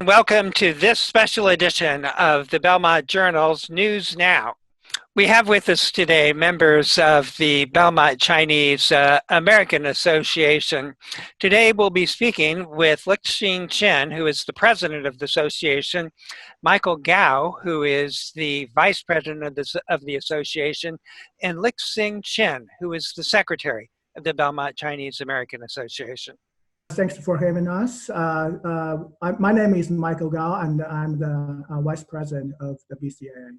welcome to this special edition of the Belmont Journal's News Now. We have with us today members of the Belmont Chinese American Association. Today we'll be speaking with Lixin Qin, who is the president of the association, Michael Gao, who is the vice president of the association, and Lixin Qin, who is the secretary of the Belmont Chinese American Association. Thanks for having us. My name is Michael Gao, and I'm the vice president of the BCAA.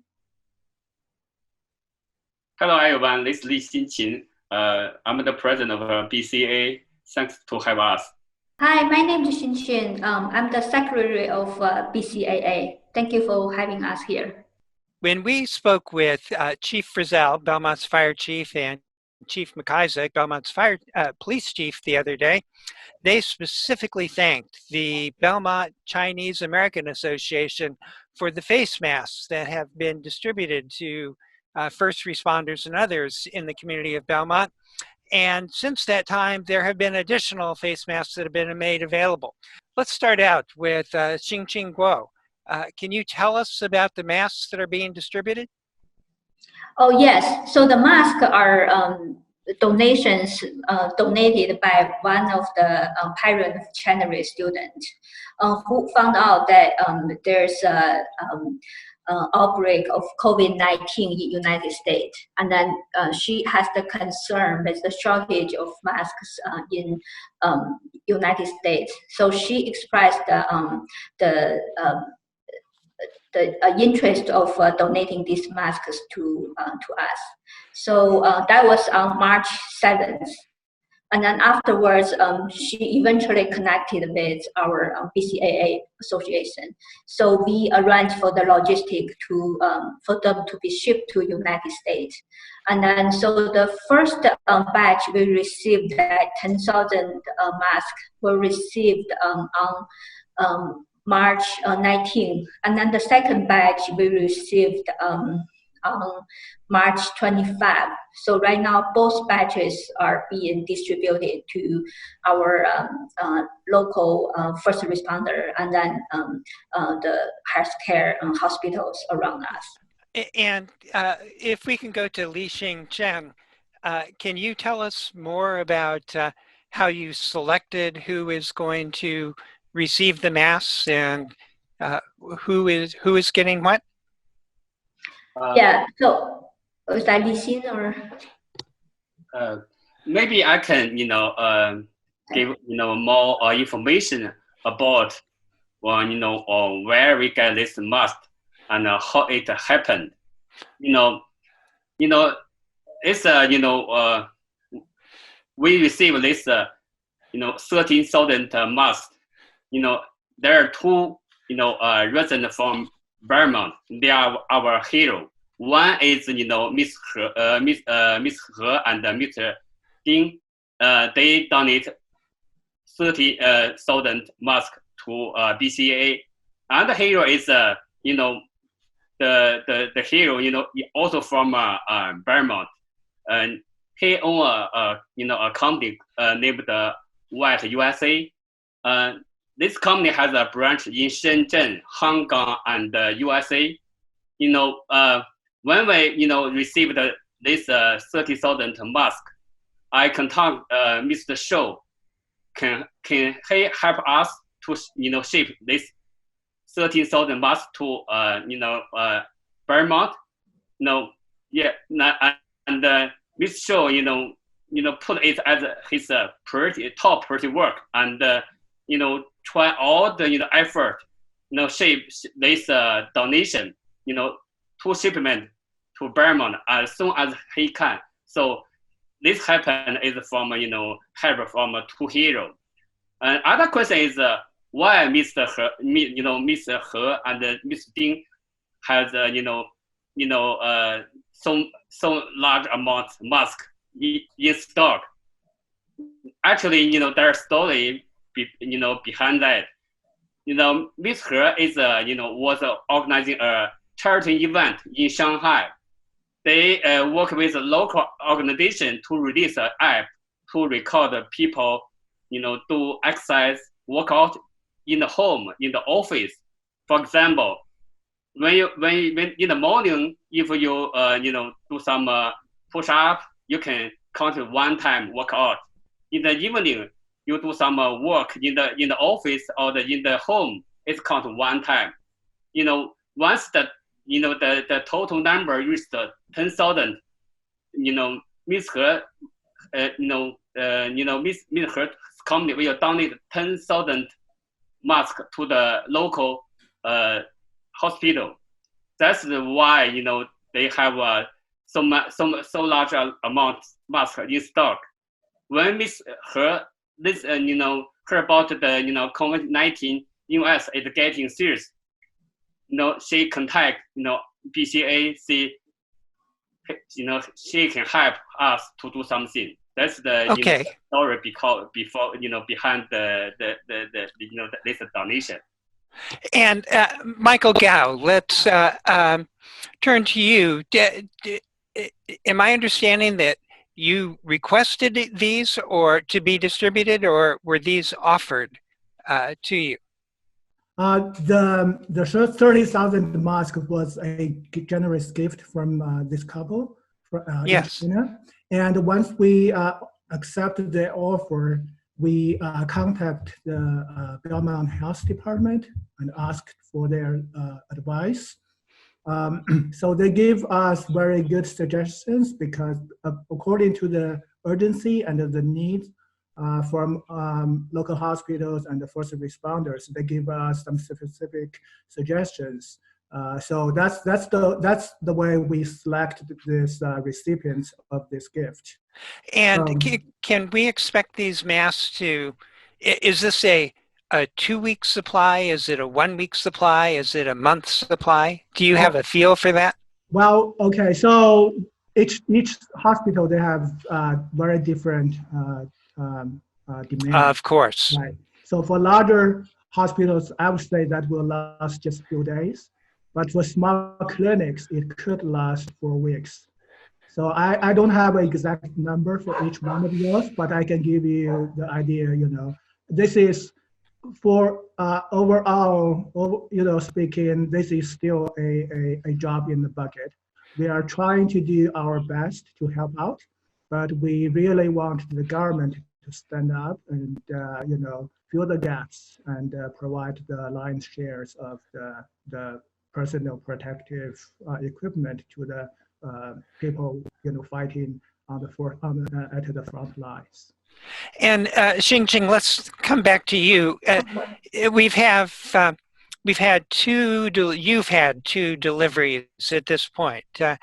Hello, everyone. This is Lixin Qin. I'm the president of BCAA. Thanks to have us. Hi, my name is Xinxin. I'm the secretary of BCAA. Thank you for having us here. When we spoke with Chief Frizzell, Belmont's fire chief, and Chief McIsaac, Belmont's police chief, the other day, they specifically thanked the Belmont Chinese American Association for the face masks that have been distributed to first responders and others in the community of Belmont. And since that time, there have been additional face masks that have been made available. Let's start out with Xinxin Guo. Can you tell us about the masks that are being distributed? Oh, yes. So the masks are donations donated by one of the parent of Chinese students who found out that there's a outbreak of COVID-19 in the United States. And then she has the concern with the shortage of masks in United States. So she expressed the interest of donating these masks to us. So that was on March 7th. And then afterwards, she eventually connected with our BCAA association. So we arranged for the logistic for them to be shipped to United States. And then so the first batch we received, that 10,000 masks were received on March 19th, and then the second batch we received on March 25th. So right now, both batches are being distributed to our local first responder and then the healthcare hospitals around us. And if we can go to Lixin Qin, can you tell us more about how you selected who is going to receive the masks and who is getting what? Yeah, so is that Lixin or? Maybe I can, give more information about, where we get this mask and how it happened. It's we received this 13,000 masks. There are two, residents from Belmont. They are our hero. One is, Miss He and Mr. Ding. They donate 30,000 masks to BCAA. And the hero is, the hero, also from Belmont. And he owns a company named White USA. This company has a branch in Shenzhen, Hong Kong, and USA. When we received this 30,000 masks, I contact Mr. Shou. Can he help us to ship this 13,000 masks to Belmont? No, yeah, and Mr. Shou put it as his top priority work, and try all the effort, shape this donation, to shipment to Belmont as soon as he can. So this happened is from help from two heroes. And other question is why Mr. He, Mr. He and Mr. Ding has so large amount of mask in stock. Actually, their story behind that. Mr. He is was organizing a charity event in Shanghai. They work with a local organization to release an app to record people, do exercise, workout in the home, in the office. For example, when in the morning, if you do some push up, you can count 1 time workout. In the evening, you do some work in the office or in the home, it's count 1 time. Once the total number reaches 10,000, Miss He, Miss He's company will donate 10,000 masks to the local hospital. That's why they have so large amount mask in stock. When Miss He heard about the COVID-19 in US is getting serious, she contact BCAA, she can help us to do something. That's the Okay. Story behind this donation. And Michael Gao, let's turn to you. Am I understanding that you requested these or to be distributed, or were these offered to you? The 30,000 mask was a generous gift from this couple Yes. in China. And once we accepted the offer, we contacted the Belmont Health Department and asked for their advice. So they gave us very good suggestions because according to the urgency and the needs from local hospitals and the first responders, they give us some specific suggestions. So that's the way we select this recipients of this gift. And can we expect these masks to? Is this a 2-week supply? Is it a 1-week supply? Is it a month supply? Do you have a feel for that? Well, okay. So each hospital, they have very different demand. Of course. Right. So for larger hospitals, I would say that will last just a few days. But for small clinics, it could last 4 weeks. So I don't have an exact number for each one of those, but I can give you the idea. This is for overall, speaking, this is still a drop in the bucket. We are trying to do our best to help out, but we really want the government to stand up and fill the gaps and provide the lion's shares of the personal protective equipment to the people fighting at the front lines. And Xinxin, let's come back to you. You've had 2 deliveries at this point. Do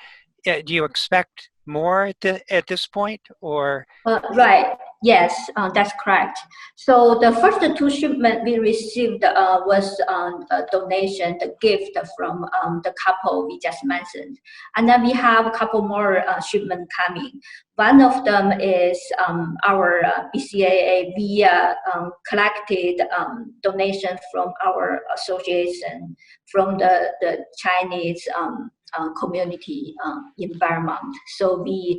you expect more at this point, or? Right. Yes, that's correct. So the first 2 shipments we received was a donation, the gift from the couple we just mentioned. And then we have a couple more shipments coming. One of them is our BCAA. We collected donation from our association, from the Chinese community in Belmont. So we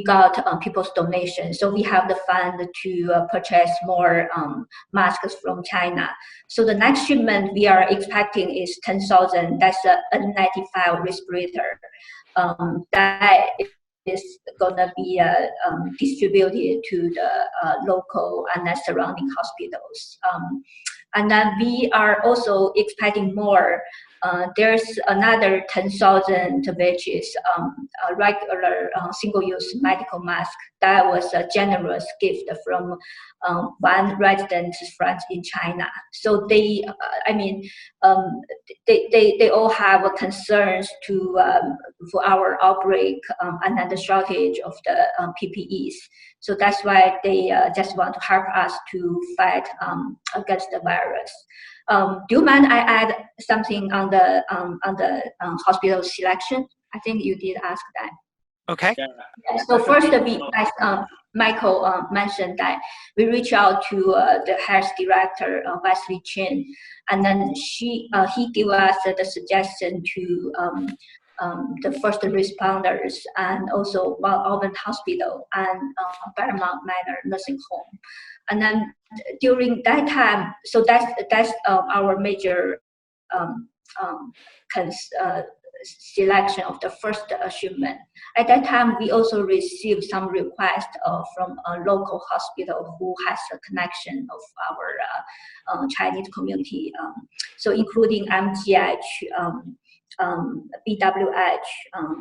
got people's donations. So we have the fund to purchase more masks from China. So the next shipment we are expecting is 10,000. That's a N95 respirator. That is going to be distributed to the local and the surrounding hospitals. And then we are also expecting more. There's another 10,000, which is a regular single-use medical mask. That was a generous gift from one resident friend in China. So they all have concerns for our outbreak and then the shortage of the PPEs. So that's why they just want to help us to fight against the virus. Do you mind I add something on the hospital selection? I think you did ask that. Okay. Yeah, so first, as Michael mentioned, that we reached out to the health director, Lixin Qin, and then he gave us the suggestion to the first responders, and also Mount Auburn Hospital and Belmont Manor Nursing Home. And then during that time, so that's our major selection of the first shipment. At that time, we also received some requests from a local hospital who has a connection of our Chinese community, so including MGH, BWH,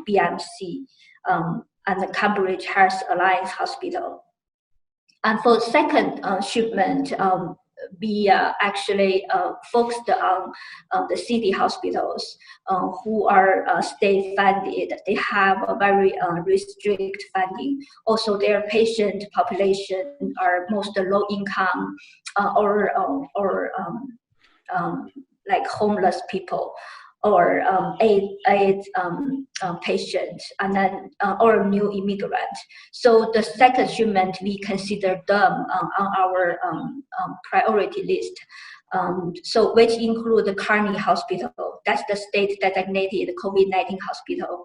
BMC, and the Cambridge Health Alliance Hospital. And for the second shipment, we actually focused on the city hospitals who are state funded. They have a very restricted funding. Also, their patient population are most low income or like homeless people, or AIDS patients, and then or new immigrants. So the second shipment, we consider them on our priority list. So which include the Kearney Hospital, that's the state designated COVID-19 hospital.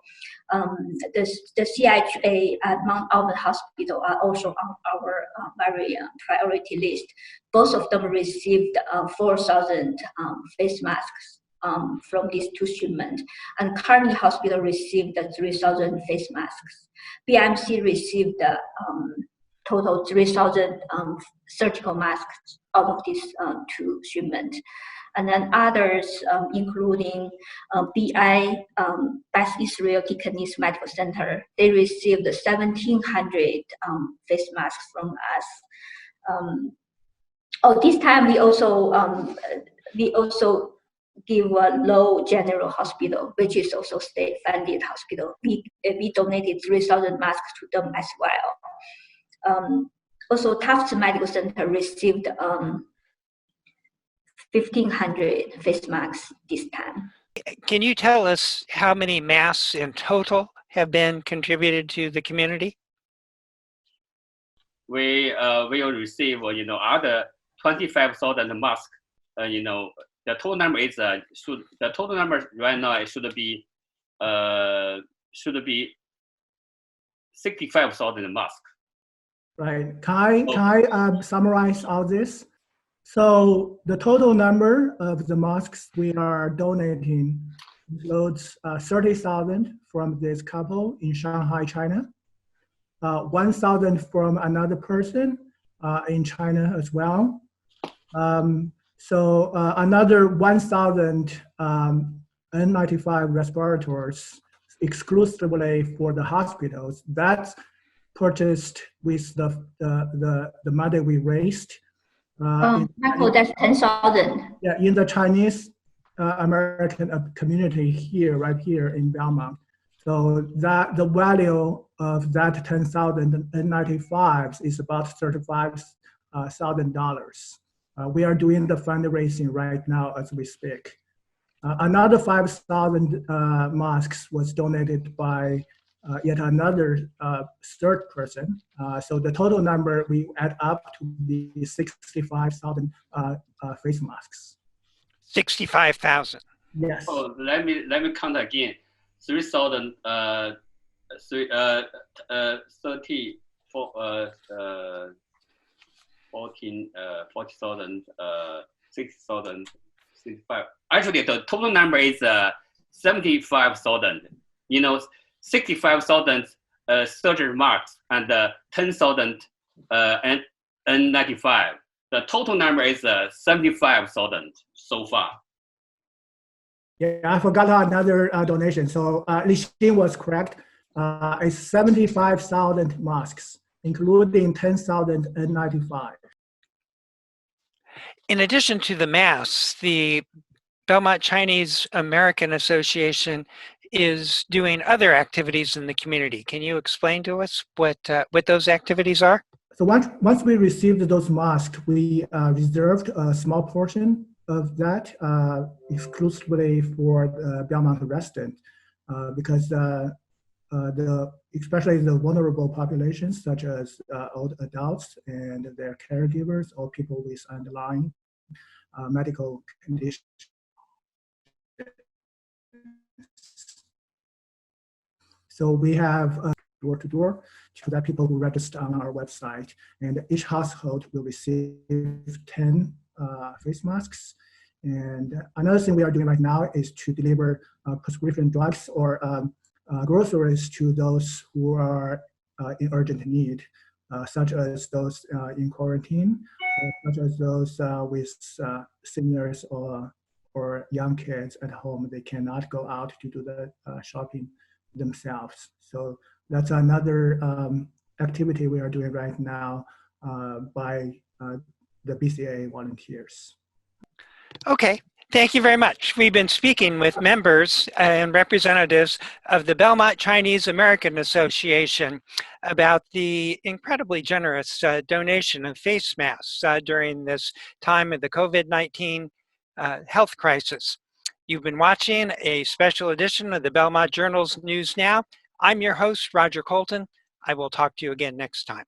The CHA and Mount Auburn Hospital are also on our very priority list. Both of them received 4,000 face masks from these two shipments, and Kearney Hospital received 3,000 face masks. BMC received total 3,000 surgical masks out of these two shipments. And then others, including BI, Beth Israel Deaconess Medical Center, they received 1,700 face masks from us. This time we also give a Low General Hospital, which is also state-funded hospital. We donated 3,000 masks to them as well. Also, Tufts Medical Center received 1,500 face masks this time. Can you tell us how many masks in total have been contributed to the community? We will receive, other 25,000 masks. The total number is the total number right now it should be 65,000 masks. Right. Can I summarize all this? So the total number of the masks we are donating includes 30,000 from this couple in Shanghai, China, 1,000 from another person in China as well. So another 1,000 N95 respirators exclusively for the hospitals. That's purchased with the money we raised. Michael, that's 10,000. Yeah, in the Chinese American community here, right here in Belmont. So that the value of that 10,000 N95s is about $35,000. We are doing the fundraising right now as we speak. Another 5,000 masks was donated by yet another third person. So the total number we add up to be 65,000 face masks. 65,000. Yes. Oh, let me count again. 3,000, 40,000, 6,000, 65. Actually, the total number is 75,000. 65,000 surgery masks and 10,000 N95. The total number is 75,000 so far. Yeah, I forgot another donation. So Lixin was correct. It's 75,000 masks, including 10,000 N95. In addition to the masks, the Belmont Chinese American Association is doing other activities in the community. Can you explain to us what those activities are? So once we received those masks, we reserved a small portion of that exclusively for the Belmont residents, because especially the vulnerable populations, such as old adults and their caregivers or people with underlying medical conditions. So we have door-to-door to the people who register on our website, and each household will receive 10 face masks. And another thing we are doing right now is to deliver prescription drugs or groceries to those who are in urgent need, such as those in quarantine, or such as those with seniors or young kids at home. They cannot go out to do the shopping themselves. So that's another activity we are doing right now by the BCAA volunteers. Okay, thank you very much. We've been speaking with members and representatives of the Belmont Chinese American Association about the incredibly generous donation of face masks during this time of the COVID-19 health crisis. You've been watching a special edition of the Belmont Journal's News Now. I'm your host, Roger Colton. I will talk to you again next time.